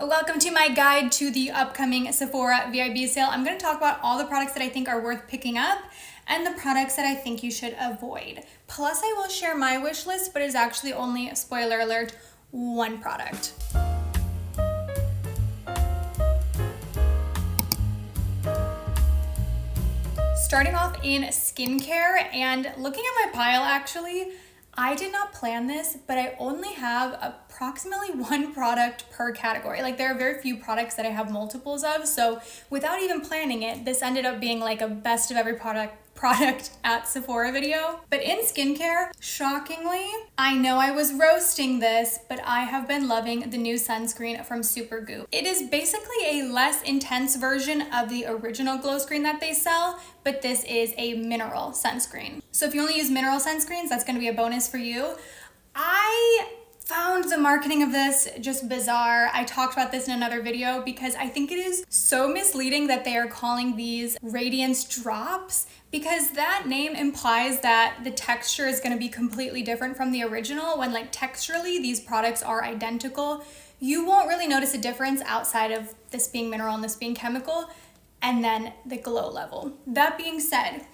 Welcome to my guide to the upcoming Sephora VIB sale. I'm going to talk about all the products that I think are worth picking up and the products that I think you should avoid. Plus, I will share my wish list, but it's actually only, spoiler alert, one product. Starting off in skincare and looking at my pile, actually, I did not plan this, but I only have approximately one product per category. Like, there are very few products that I have multiples of, so without even planning it, this ended up being like a best of every product at Sephora video. But in skincare, shockingly, I know I was roasting this, but I have been loving the new sunscreen from Supergoop. It is basically a less intense version of the original glow screen that they sell, but this is a mineral sunscreen. So if you only use mineral sunscreens, that's gonna be a bonus for you. I found the marketing of this just bizarre. I talked about this in another video because I think it is so misleading that they are calling these radiance drops, because that name implies that the texture is going to be completely different from the original, when like texturally these products are identical. You won't really notice a difference outside of this being mineral and this being chemical, and then the glow level. That being said,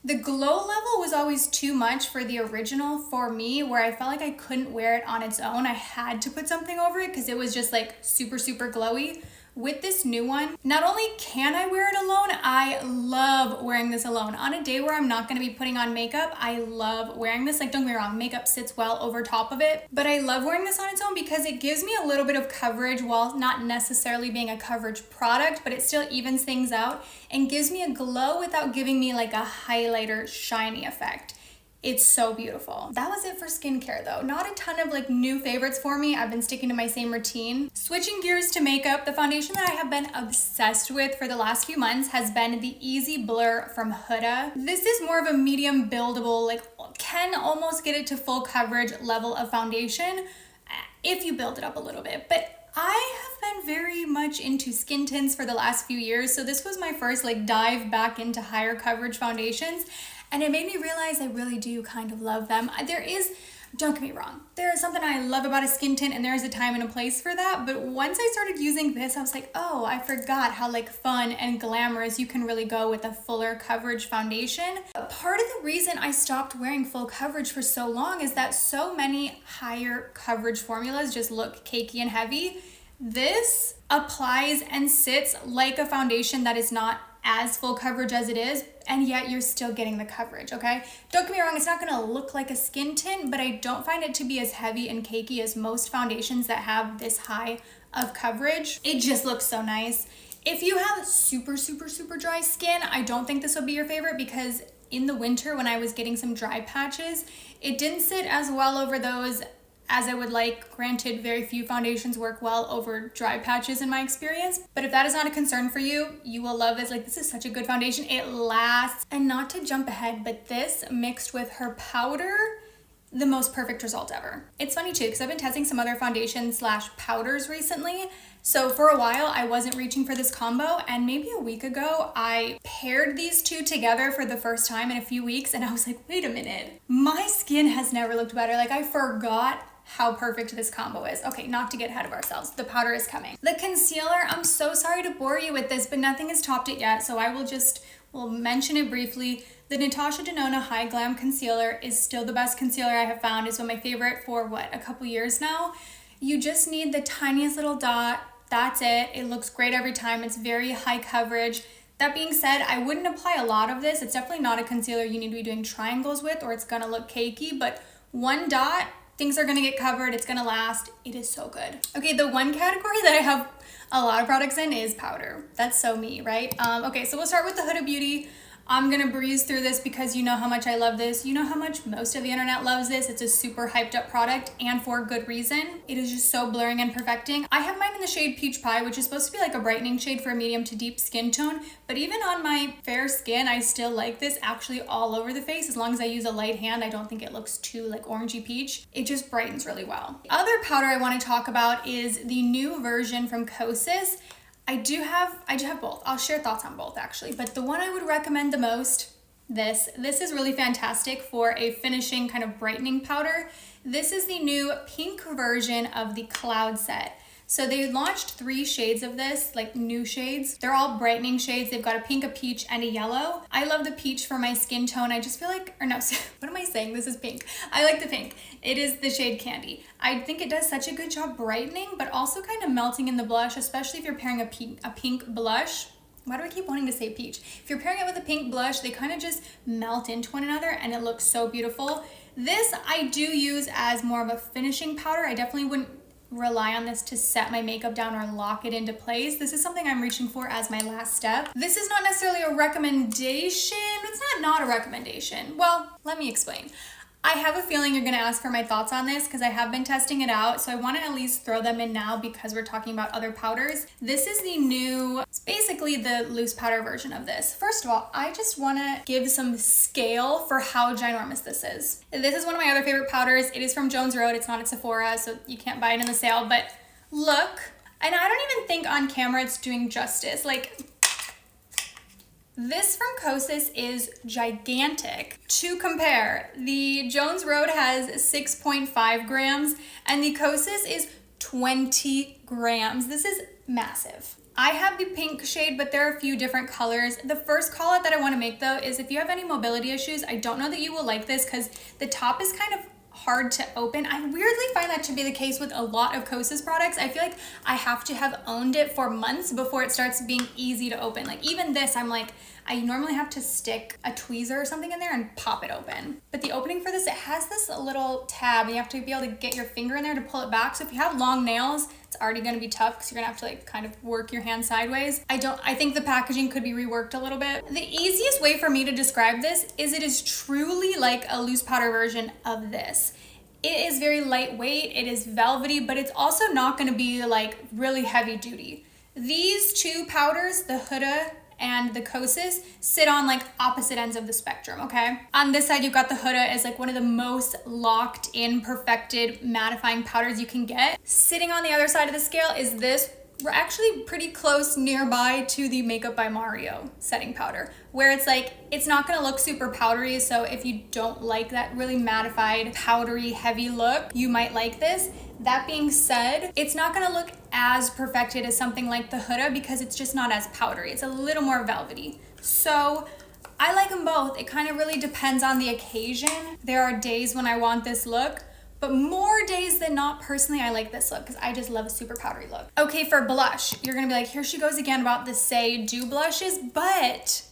the glow level was always too much for the original for me, where I felt like I couldn't wear it on its own. I had to put something over it because it was just like super glowy. With this new one, not only can I wear it alone, I love wearing this alone. On a day where I'm not gonna be putting on makeup, I love wearing this. Like, don't get me wrong, makeup sits well over top of it, but I love wearing this on its own because it gives me a little bit of coverage while not necessarily being a coverage product, but it still evens things out and gives me a glow without giving me like a highlighter shiny effect. It's so beautiful. That was it for skincare though. Not a ton of like new favorites for me. I've been sticking to my same routine. Switching gears to makeup, the foundation that I have been obsessed with for the last few months has been the Easy Blur from Huda. This is more of a medium buildable, like can almost get it to full coverage level of foundation if you build it up a little bit. But I have been very much into skin tints for the last few years, so this was my first like dive back into higher coverage foundations. And it made me realize I really do kind of love them. Don't get me wrong, there is something I love about a skin tint and there is a time and a place for that. But once I started using this, I was like, oh, I forgot how like fun and glamorous you can really go with a fuller coverage foundation. Part of the reason I stopped wearing full coverage for so long is that so many higher coverage formulas just look cakey and heavy. This applies and sits like a foundation that is not as full coverage as it is, and yet you're still getting the coverage, okay? Don't get me wrong, it's not gonna look like a skin tint, but I don't find it to be as heavy and cakey as most foundations that have this high of coverage. It just looks so nice. If you have super dry skin, I don't think this will be your favorite, because in the winter when I was getting some dry patches, it didn't sit as well over those as I would like. Granted, very few foundations work well over dry patches in my experience, but if that is not a concern for you, you will love this. Like, this is such a good foundation. It lasts. And not to jump ahead, but this mixed with her powder, the most perfect result ever. It's funny too, because I've been testing some other foundations / powders recently. So for a while, I wasn't reaching for this combo, and maybe a week ago, I paired these two together for the first time in a few weeks, and I was like, wait a minute, my skin has never looked better. Like, I forgot how perfect this combo is. Okay, not to get ahead of ourselves. The powder is coming. The concealer, I'm so sorry to bore you with this, but nothing has topped it yet, so I will mention it briefly. The Natasha Denona HyGlam concealer is still the best concealer I have found. It's been my favorite for a couple years now. You just need the tiniest little dot. That's it. It looks great every time. It's very high coverage. That being said, I wouldn't apply a lot of this. It's definitely not a concealer you need to be doing triangles with, or it's gonna look cakey, but one dot, things are gonna get covered, it's gonna last. It is so good. Okay, the one category that I have a lot of products in is powder. That's so me, right? Okay, so we'll start with the Huda Beauty. I'm gonna breeze through this because you know how much I love this. You know how much most of the internet loves this. It's a super hyped up product, and for good reason. It is just so blurring and perfecting. I have mine in the shade Peach Pie, which is supposed to be like a brightening shade for a medium to deep skin tone, but even on my fair skin, I still like this actually all over the face. As long as I use a light hand, I don't think it looks too like orangey peach. It just brightens really well. The other powder I wanna talk about is the new version from Kosas. I do have both. I'll share thoughts on both actually, but the one I would recommend the most, this is really fantastic for a finishing kind of brightening powder. This is the new pink version of the Cloud Set. So they launched 3 shades of this, like new shades. They're all brightening shades. They've got a pink, a peach, and a yellow. I love the peach for my skin tone. I just feel like, or no, what am I saying? This is pink. I like the pink. It is the shade Candy. I think it does such a good job brightening, but also kind of melting in the blush, especially if you're pairing a pink blush. Why do I keep wanting to say peach? If you're pairing it with a pink blush, they kind of just melt into one another and it looks so beautiful. This I do use as more of a finishing powder. I definitely wouldn't rely on this to set my makeup down or lock it into place. This is something I'm reaching for as my last step. This is not necessarily a recommendation. It's not a recommendation. Well, let me explain. I have a feeling you're gonna ask for my thoughts on this because I have been testing it out, so I wanna at least throw them in now because we're talking about other powders. This is the new, it's basically the loose powder version of this. First of all, I just wanna give some scale for how ginormous this is. This is one of my other favorite powders. It is from Jones Road. It's not at Sephora, so you can't buy it in the sale, but look. And I don't even think on camera it's doing justice. Like, this from Kosas is gigantic. To compare, the Jones Road has 6.5 grams and the Kosas is 20 grams. This is massive. I have the pink shade, but there are a few different colors. The first call out that I want to make though is if you have any mobility issues, I don't know that you will like this because the top is kind of hard to open. I weirdly find that to be the case with a lot of Kosas products. I feel like I have to have owned it for months before it starts being easy to open. Like even this, I'm like, I normally have to stick a tweezer or something in there and pop it open. But the opening for this, it has this little tab and you have to be able to get your finger in there to pull it back. So if you have long nails, it's already gonna be tough because you're gonna have to like kind of work your hand sideways. I think the packaging could be reworked a little bit. The easiest way for me to describe this is it is truly like a loose powder version of this. It is very lightweight, it is velvety, but it's also not gonna be like really heavy duty. These two powders, the Huda and the Kosas, sit on like opposite ends of the spectrum, okay? On this side, you've got the Huda as like one of the most locked in, perfected, mattifying powders you can get. Sitting on the other side of the scale is this. We're actually pretty close nearby to the Makeup by Mario setting powder, where it's like, it's not gonna look super powdery, so if you don't like that really mattified, powdery, heavy look, you might like this. That being said, it's not gonna look as perfected as something like the Huda because it's just not as powdery. It's a little more velvety. So I like them both. It kind of really depends on the occasion. There are days when I want this look, but more days than not, personally, I like this look because I just love a super powdery look. Okay, for blush, you're gonna be like, here she goes again about the Saie Doux blushes, but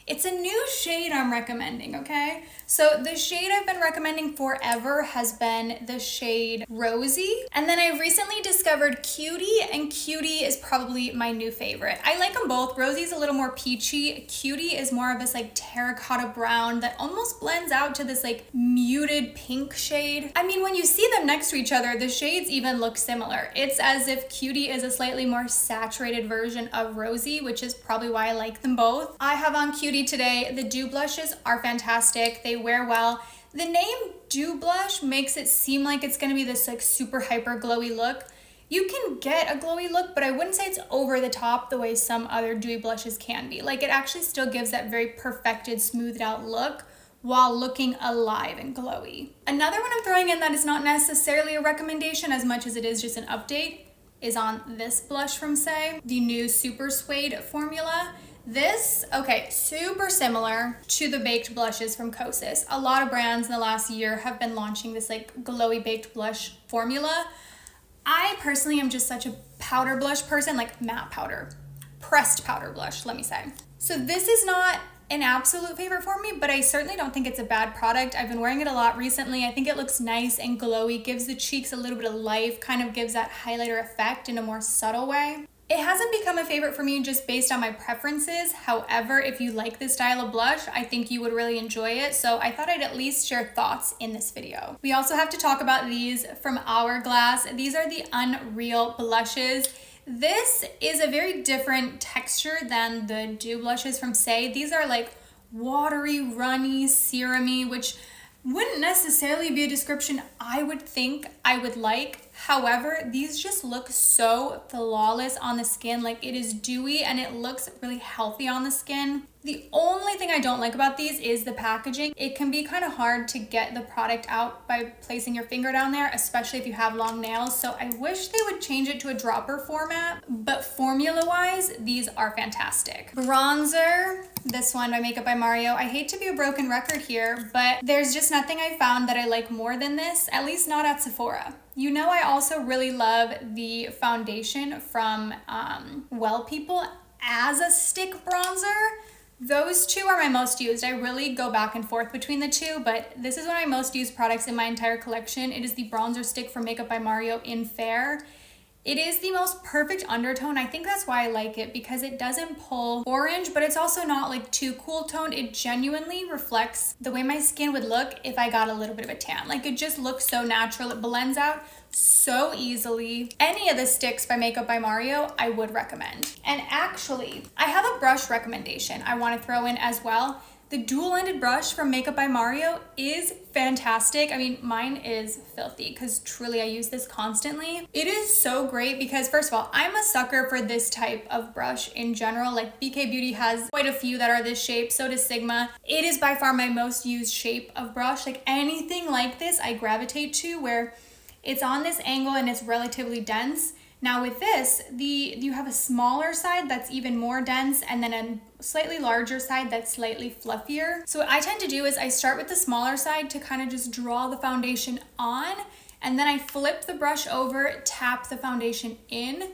it's a new shade I'm recommending, okay? So the shade I've been recommending forever has been the shade Rosy. And then I recently discovered Cutie, and Cutie is probably my new favorite. I like them both. Rosy's a little more peachy. Cutie is more of this like terracotta brown that almost blends out to this like muted pink shade. I mean, when you see them next to each other, the shades even look similar. It's as if Cutie is a slightly more saturated version of Rosy, which is probably why I like them both. I have on Cutie today. The Dew blushes are fantastic. They wear well. The name Dew blush makes it seem like it's gonna be this like super hyper glowy look. You can get a glowy look, but I wouldn't say it's over the top the way some other dewy blushes can be. Like it actually still gives that very perfected, smoothed out look while looking alive and glowy. Another one I'm throwing in that is not necessarily a recommendation as much as it is just an update is on this blush from Saie, the new SuperSuede formula. This, okay, super similar to the baked blushes from Kosas. A lot of brands in the last year have been launching this like glowy baked blush formula. I personally am just such a powder blush person, like matte powder, pressed powder blush, let me say. So this is not an absolute favorite for me, but I certainly don't think it's a bad product. I've been wearing it a lot recently. I think it looks nice and glowy, gives the cheeks a little bit of life, kind of gives that highlighter effect in a more subtle way. It hasn't become a favorite for me just based on my preferences. However, if you like this style of blush, I think you would really enjoy it. So I thought I'd at least share thoughts in this video. We also have to talk about these from Hourglass. These are the Unreal blushes. This is a very different texture than the Dew blushes from Saie. These are like watery, runny, serumy, which wouldn't necessarily be a description I would think I would like. However, these just look so flawless on the skin. Like it is dewy and it looks really healthy on the skin. The only thing I don't like about these is the packaging. It can be kind of hard to get the product out by placing your finger down there, especially if you have long nails. So I wish they would change it to a dropper format, but formula-wise, these are fantastic. Bronzer, this one by Makeup by Mario. I hate to be a broken record here, but there's just nothing I found that I like more than this, at least not at Sephora. You know, I also really love the foundation from Well People as a stick bronzer. Those two are my most used. I really go back and forth between the two, but this is one of my most used products in my entire collection. It is the bronzer stick from Makeup by Mario in Fair. It is the most perfect undertone. I think that's why I like it, because it doesn't pull orange, but it's also not like too cool toned. It genuinely reflects the way my skin would look if I got a little bit of a tan. Like, it just looks so natural. It blends out so easily. Any of the sticks by Makeup by Mario, I would recommend. And actually, I have a brush recommendation I want to throw in as well. The dual-ended brush from Makeup by Mario is fantastic. I mean, mine is filthy because truly I use this constantly. It is so great because, first of all, I'm a sucker for this type of brush in general. Like, BK Beauty has quite a few that are this shape, so does Sigma. It is by far my most used shape of brush. Like, anything like this I gravitate to, where it's on this angle and it's relatively dense. Now with this, you have a smaller side that's even more dense, and then a slightly larger side that's slightly fluffier. So what I tend to do is I start with the smaller side to kind of just draw the foundation on, and then I flip the brush over, tap the foundation in,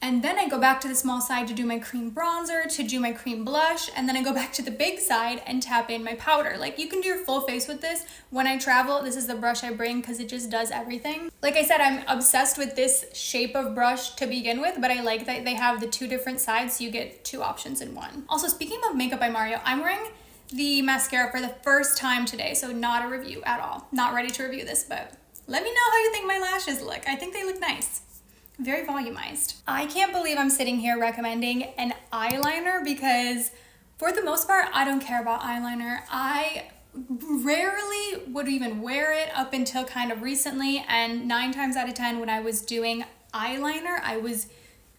and then I go back to the small side to do my cream bronzer, to do my cream blush, and then I go back to the big side and tap in my powder. Like, you can do your full face with this. When I travel, this is the brush I bring because it just does everything. Like I said, I'm obsessed with this shape of brush to begin with, but I like that they have the two different sides, so you get two options in one. Also, speaking of Makeup by Mario, I'm wearing the mascara for the first time today, so not a review at all. Not ready to review this, but let me know how you think my lashes look. I think they look nice. Very volumized. I can't believe I'm sitting here recommending an eyeliner because for the most part, I don't care about eyeliner. I rarely would even wear it up until kind of recently, and 9 times out of 10 when I was doing eyeliner, I was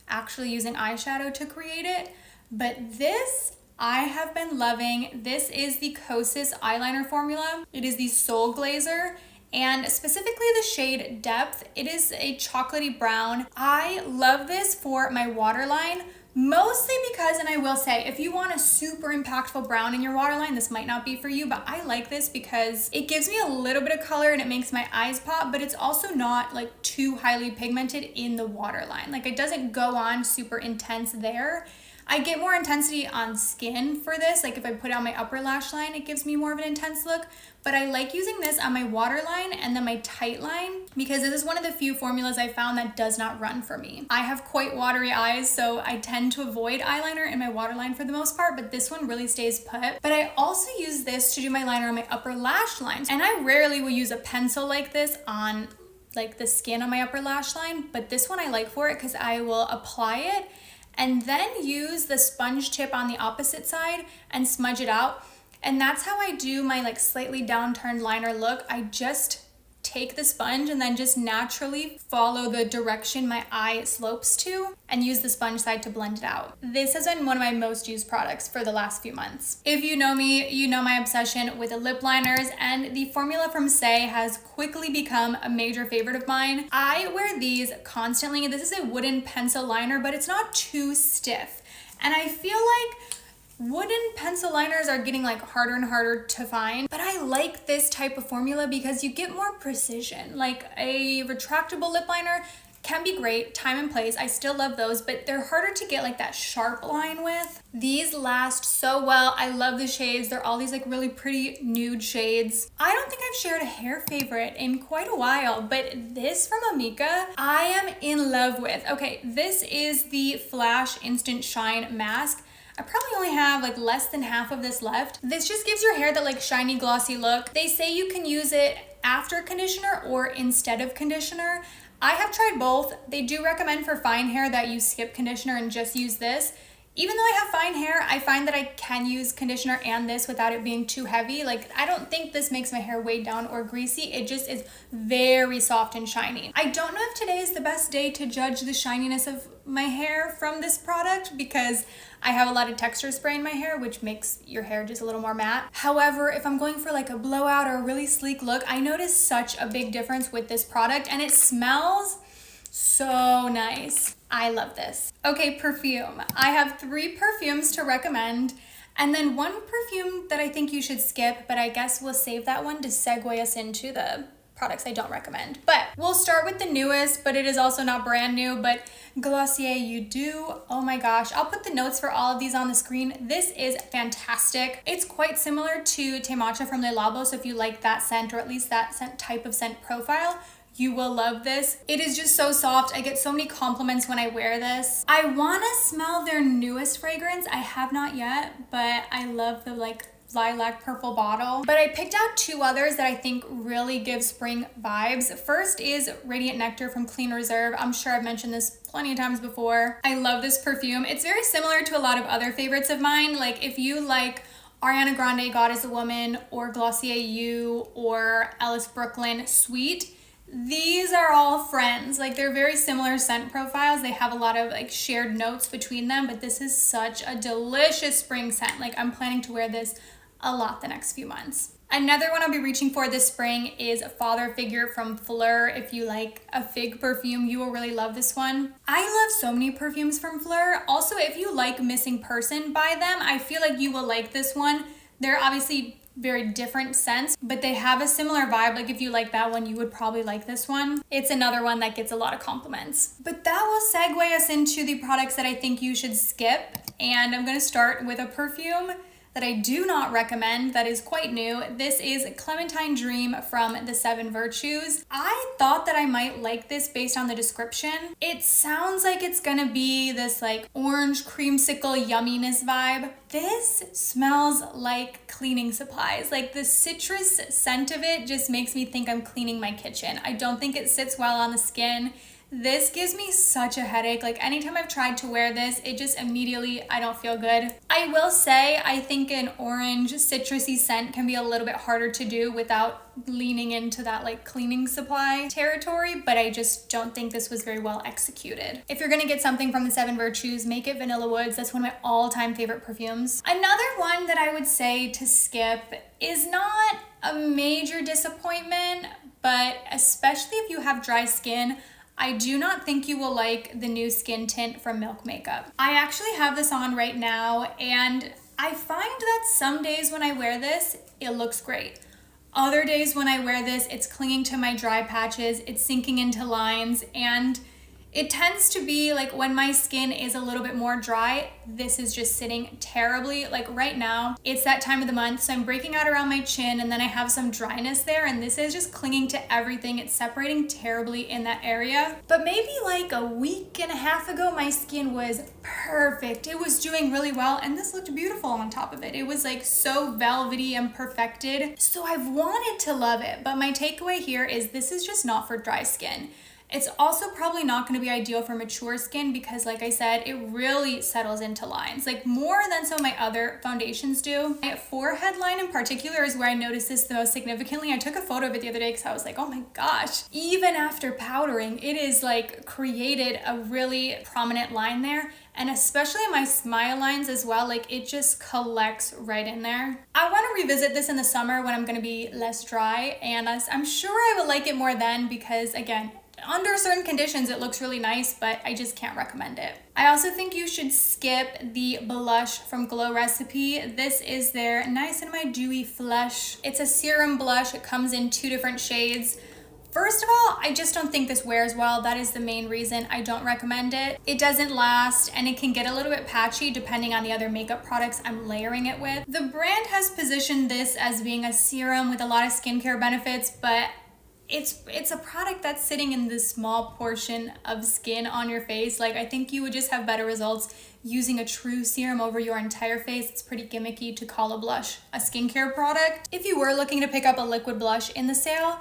actually using eyeshadow to create it. But this I have been loving. This is the Kosas eyeliner formula. It is the Soulgazer, and specifically the shade Depth. It is a chocolatey brown. I love this for my waterline, mostly because, and I will say, if you want a super impactful brown in your waterline, this might not be for you, but I like this because it gives me a little bit of color and it makes my eyes pop, but it's also not like too highly pigmented in the waterline. Like, it doesn't go on super intense there. I get more intensity on skin for this. Like, if I put on my upper lash line, it gives me more of an intense look. But I like using this on my waterline and then my tight line because this is one of the few formulas I found that does not run for me. I have quite watery eyes, so I tend to avoid eyeliner in my waterline for the most part, but this one really stays put. But I also use this to do my liner on my upper lash line. And I rarely will use a pencil like this on like the skin on my upper lash line, but this one I like for it because I will apply it and then use the sponge tip on the opposite side and smudge it out. And that's how I do my like slightly downturned liner look. I just take the sponge and then just naturally follow the direction my eye slopes to and use the sponge side to blend it out. This has been one of my most used products for the last few months. If you know me, you know my obsession with the lip liners, and the formula from Saie has quickly become a major favorite of mine. I wear these constantly. This is a wooden pencil liner, but it's not too stiff. And I feel like wooden pencil liners are getting like harder and harder to find, but I like this type of formula because you get more precision. Like, a retractable lip liner can be great, time and place. I still love those, but they're harder to get like that sharp line with. These last so well. I love the shades. They're all these like really pretty nude shades. I don't think I've shared a hair favorite in quite a while, but this from Amika, I am in love with. Okay, this is the Flash Instant Shine Mask. I probably only have like less than half of this left. This just gives your hair that like shiny glossy look. They say you can use it after conditioner or instead of conditioner. I have tried both. They do recommend for fine hair that you skip conditioner and just use this. Even though I have fine hair, I find that I can use conditioner and this without it being too heavy. Like, I don't think this makes my hair weighed down or greasy. It just is very soft and shiny. I don't know if today is the best day to judge the shininess of my hair from this product because I have a lot of texture spray in my hair, which makes your hair just a little more matte. However, if I'm going for like a blowout or a really sleek look, I notice such a big difference with this product, and it smells so nice. I love this. Okay, perfume. I have 3 perfumes to recommend, and then one perfume that I think you should skip, but I guess we'll save that one to segue us into the products I don't recommend. But we'll start with the newest, but it is also not brand new, but Glossier You Doux. Oh my gosh, I'll put the notes for all of these on the screen. This is fantastic. It's quite similar to Te Matcha from Le Labo, so if you like that scent, or at least that scent type of scent profile, you will love this. It is just so soft. I get so many compliments when I wear this. I want to smell their newest fragrance. I have not yet, but I love the like lilac purple bottle. But I picked out 2 others that I think really give spring vibes. First is Radiant Nectar from Clean Reserve. I'm sure I've mentioned this plenty of times before. I love this perfume. It's very similar to a lot of other favorites of mine. Like if you like Ariana Grande, God is a Woman, or Glossier You, or Ellis Brooklyn Sweet, these are all friends. Like they're very similar scent profiles. They have a lot of like shared notes between them, but this is such a delicious spring scent. Like I'm planning to wear this a lot the next few months. Another one I'll be reaching for this spring is Father Figure from Phlur. If you like a fig perfume, you will really love this one. I love so many perfumes from Phlur. Also, if you like Missing Person by them, I feel like you will like this one. They're obviously very different scents, but they have a similar vibe. Like if you like that one, you would probably like this one. It's another one that gets a lot of compliments. But that will segue us into the products that I think you should skip. And I'm gonna start with a perfume that I do not recommend that is quite new. This is Clementine Dream from the 7 Virtues. I thought that I might like this based on the description. It sounds like it's gonna be this like orange creamsicle yumminess vibe. This smells like cleaning supplies. Like the citrus scent of it just makes me think I'm cleaning my kitchen. I don't think it sits well on the skin. This gives me such a headache. Like anytime I've tried to wear this, it just immediately, I don't feel good. I will say, I think an orange citrusy scent can be a little bit harder to do without leaning into that like cleaning supply territory, but I just don't think this was very well executed. If you're gonna get something from the 7 Virtues, make it Vanilla Woods. That's one of my all-time favorite perfumes. Another one that I would say to skip is not a major disappointment, but especially if you have dry skin, I do not think you will like the new skin tint from Milk Makeup. I actually have this on right now, and I find that some days when I wear this, it looks great. Other days when I wear this, it's clinging to my dry patches, it's sinking into lines, and it tends to be like when my skin is a little bit more dry, this is just sitting terribly. Like right now, it's that time of the month, so I'm breaking out around my chin and then I have some dryness there, and this is just clinging to everything. It's separating terribly in that area. But maybe like a week and a half ago, my skin was perfect. It was doing really well, and this looked beautiful on top of it. It was like so velvety and perfected. So I've wanted to love it, but my takeaway here is this is just not for dry skin. It's also probably not going to be ideal for mature skin because, like I said, it really settles into lines, like more than some of my other foundations do. My forehead line in particular is where I noticed this the most significantly. I took a photo of it the other day because I was like, oh my gosh, even after powdering, it is like created a really prominent line there. And especially in my smile lines as well, like it just collects right in there. I want to revisit this in the summer when I'm going to be less dry, and I'm sure I will like it more then because, again, under certain conditions, it looks really nice, but I just can't recommend it. I also think you should skip the blush from Glow Recipe. This is their Nice and My Dewy Flush. It's a serum blush. It comes in 2 different shades. First of all, I just don't think this wears well. That is the main reason I don't recommend it. It doesn't last, and it can get a little bit patchy depending on the other makeup products I'm layering it with. The brand has positioned this as being a serum with a lot of skincare benefits, but it's a product that's sitting in this small portion of skin on your face. Like, I think you would just have better results using a true serum over your entire face. It's pretty gimmicky to call a blush a skincare product. If you were looking to pick up a liquid blush in the sale,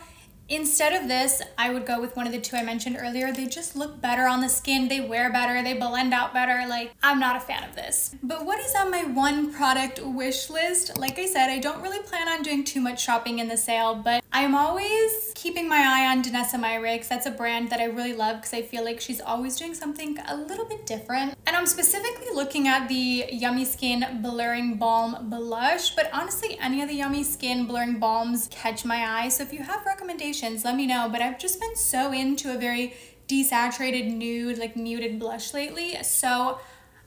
Instead of this, I would go with one of the two I mentioned earlier. They just look better on the skin, they wear better, they blend out better. Like, I'm not a fan of this. But what is on my one product wish list? Like I said, I don't really plan on doing too much shopping in the sale, but I'm always keeping my eye on Danessa Myricks. That's a brand that I really love because I feel like she's always doing something a little bit different. And I'm specifically looking at the Yummy Skin Blurring Balm Blush, but honestly, any of the Yummy Skin Blurring Balms catch my eye. So if you have recommendations, let me know. But I've just been so into a very desaturated nude, like muted blush lately. So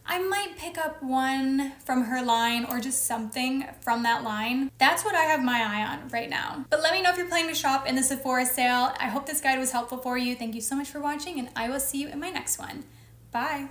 I might pick up one from her line or just something from that line. That's what I have my eye on right now. But let me know if you're planning to shop in the Sephora sale. I hope this guide was helpful for you. Thank you so much for watching, and I will see you in my next one. Bye.